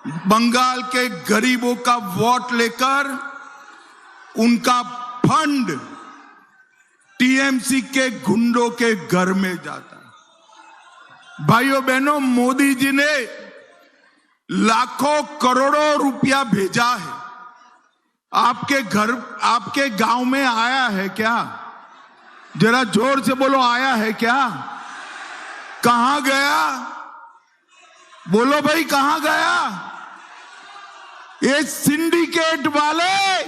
बंगाल के गरीबों का वोट लेकर उनका फंड टीएमसी के गुंडों के घर में जाता है। भाइयों बहनों, मोदी जी ने लाखों करोड़ों रुपया भेजा है। आपके घर, आपके गांव में आया है क्या? जरा जोर से बोलो, आया है क्या? कहां गया? बोलो भाई, कहां गया? ये सिंडिकेट वाले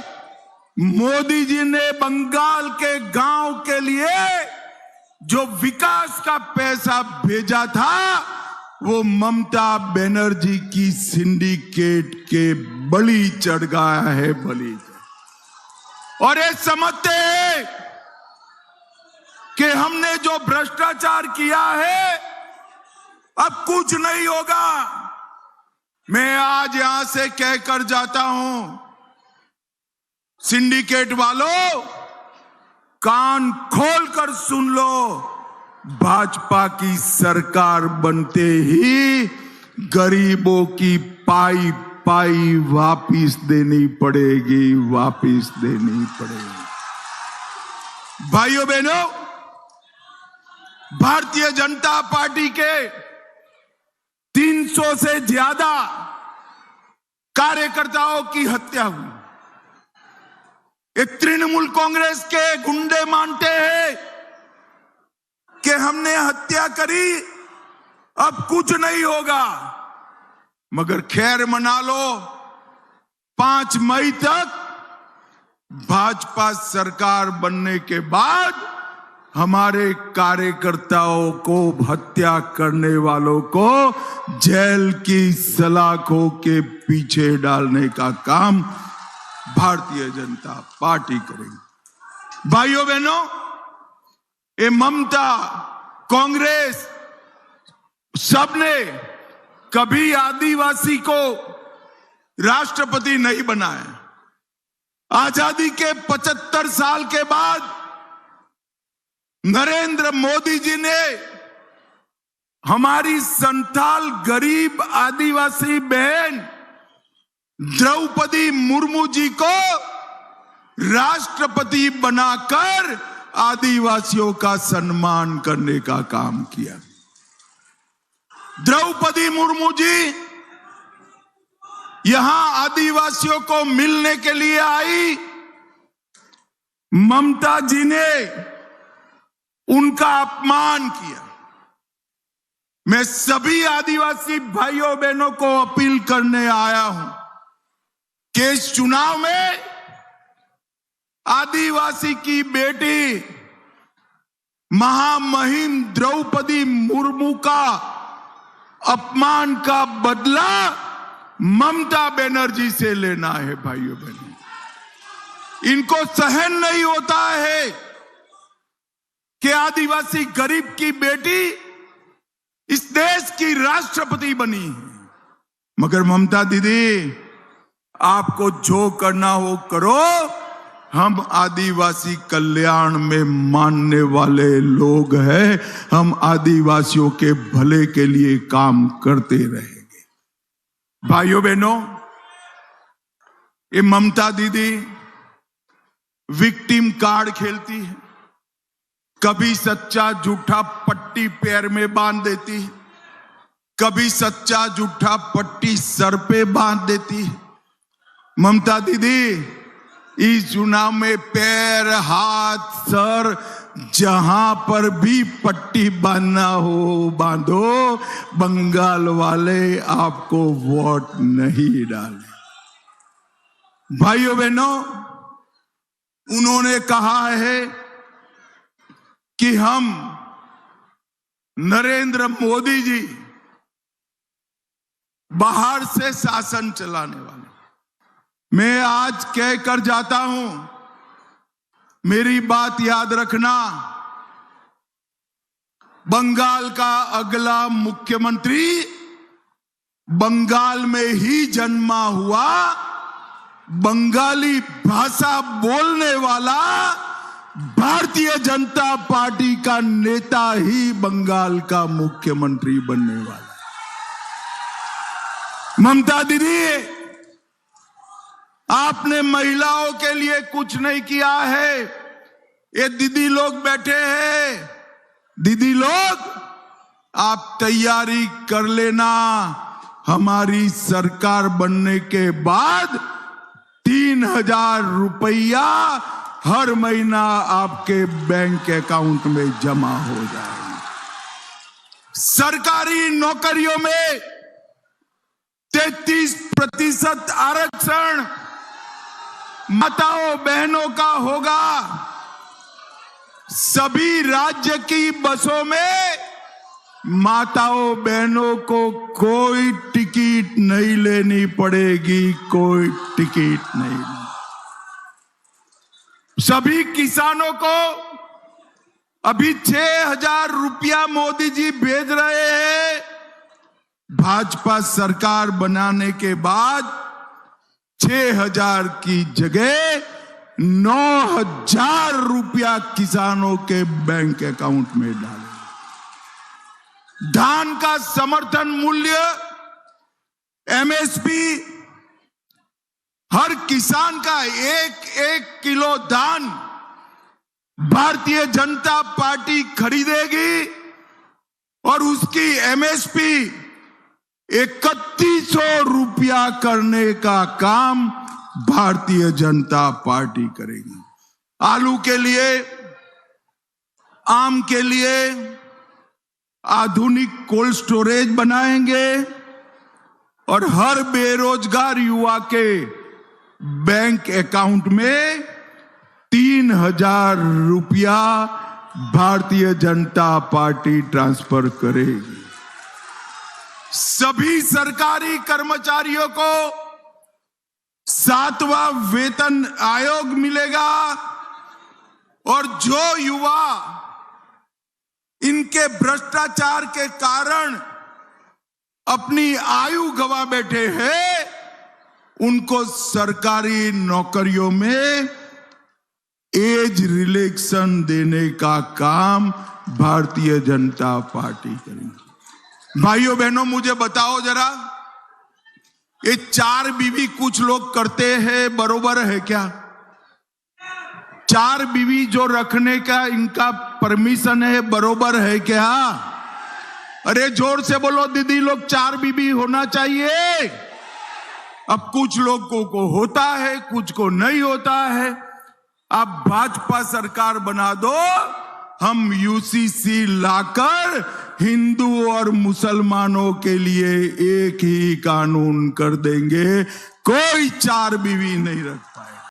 मोदी जी ने बंगाल के गांव के लिए जो विकास का पैसा भेजा था, वो ममता बनर्जी की सिंडिकेट के बलि चढ़ गया है, बलि। और ये समझते हैं कि हमने जो भ्रष्टाचार किया है अब कुछ नहीं होगा। मैं आज यहां से कहकर जाता हूं, सिंडिकेट वालों, कान खोलकर सुन लो, भाजपा की सरकार बनते ही गरीबों की पाई पाई वापिस देनी पड़ेगी, वापिस देनी पड़ेगी। भाइयों बहनों, भारतीय जनता पार्टी के 300 से ज्यादा कार्यकर्ताओं की हत्या हुई। एक तृणमूल कांग्रेस के गुंडे मानते हैं कि हमने हत्या करी, अब कुछ नहीं होगा। मगर खैर मना लो, 5 मई तक भाजपा सरकार बनने के बाद हमारे कार्यकर्ताओं को, हत्या करने वालों को जेल की सलाखों के पीछे डालने का काम भारतीय जनता पार्टी करेगी। भाइयों बहनों, ये ममता, कांग्रेस, सबने कभी आदिवासी को राष्ट्रपति नहीं बनाया। आजादी के 75 साल के बाद नरेंद्र मोदी जी ने हमारी संथाल गरीब आदिवासी बहन द्रौपदी मुर्मू जी को राष्ट्रपति बनाकर आदिवासियों का सम्मान करने का काम किया। द्रौपदी मुर्मू जी यहां आदिवासियों को मिलने के लिए आई। ममता जी ने उनका अपमान किया। मैं सभी आदिवासी भाइयों बहनों को अपील करने आया हूं कि इस चुनाव में आदिवासी की बेटी महामहिम द्रौपदी मुर्मू का अपमान का बदला ममता बनर्जी से लेना है। भाइयों बहनों, इनको सहन नहीं होता है कि आदिवासी गरीब की बेटी इस देश की राष्ट्रपति बनी है। मगर ममता दीदी, आपको जो करना हो करो, हम आदिवासी कल्याण में मानने वाले लोग हैं। हम आदिवासियों के भले के लिए काम करते रहेंगे। भाइयों बहनों, ये ममता दीदी विक्टिम कार्ड खेलती है। कभी सच्चा झूठा पट्टी पैर में बांध देती है, कभी सच्चा झूठा पट्टी सर पे बांध देती है। ममता दीदी, इस चुनाव में पैर, हाथ, सर, जहां पर भी पट्टी बांधना हो बांधो। बंगाल वाले आपको वोट नहीं डाले। भाइयों बहनों, उन्होंने कहा है कि हम नरेंद्र मोदी जी बाहर से शासन चलाने वाले। मैं आज कहकर जाता हूं, मेरी बात याद रखना, बंगाल का अगला मुख्यमंत्री बंगाल में ही जन्मा हुआ, बंगाली भाषा बोलने वाला भारतीय जनता पार्टी का नेता ही बंगाल का मुख्यमंत्री बनने वाला है। ममता दीदी, आपने महिलाओं के लिए कुछ नहीं किया है। ये दीदी लोग बैठे हैं, दीदी लोग आप तैयारी कर लेना, हमारी सरकार बनने के बाद 3,000 रुपया हर महीना आपके बैंक अकाउंट में जमा हो जाएगा। सरकारी नौकरियों में 33% आरक्षण माताओं बहनों का होगा। सभी राज्य की बसों में माताओं बहनों को कोई टिकट नहीं लेनी पड़ेगी, कोई टिकट नहीं। सभी किसानों को अभी 6,000 रुपया मोदी जी भेज रहे हैं। भाजपा सरकार बनाने के बाद 6,000 की जगह 9,000 रुपया किसानों के बैंक अकाउंट में डाले। धान का समर्थन मूल्य एमएसपी, हर किसान का एक किलो धान भारतीय जनता पार्टी खरीदेगी और उसकी एमएसपी 3100 रुपया करने का काम भारतीय जनता पार्टी करेगी। आलू के लिए, आम के लिए आधुनिक कोल्ड स्टोरेज बनाएंगे और हर बेरोजगार युवा के बैंक अकाउंट में 3,000 रुपया भारतीय जनता पार्टी ट्रांसफर करेगी। सभी सरकारी कर्मचारियों को 7वां वेतन आयोग मिलेगा और जो युवा इनके भ्रष्टाचार के कारण अपनी आयु गंवा बैठे हैं, उनको सरकारी नौकरियों में एज रिलैक्सेशन देने का काम भारतीय जनता पार्टी करेगी। भाइयों बहनों, मुझे बताओ जरा, ये 4 बीवी कुछ लोग करते हैं, बरोबर है क्या? 4 बीवी जो रखने का इनका परमिशन है, बरोबर है क्या? अरे जोर से बोलो दीदी लोग, 4 बीवी होना चाहिए। अब कुछ लोगों को होता है, कुछ को नहीं होता है। आप भाजपा सरकार बना दो, हम यूसीसी लाकर हिंदू और मुसलमानों के लिए एक ही कानून कर देंगे, कोई 4 बीवी नहीं रख पाए।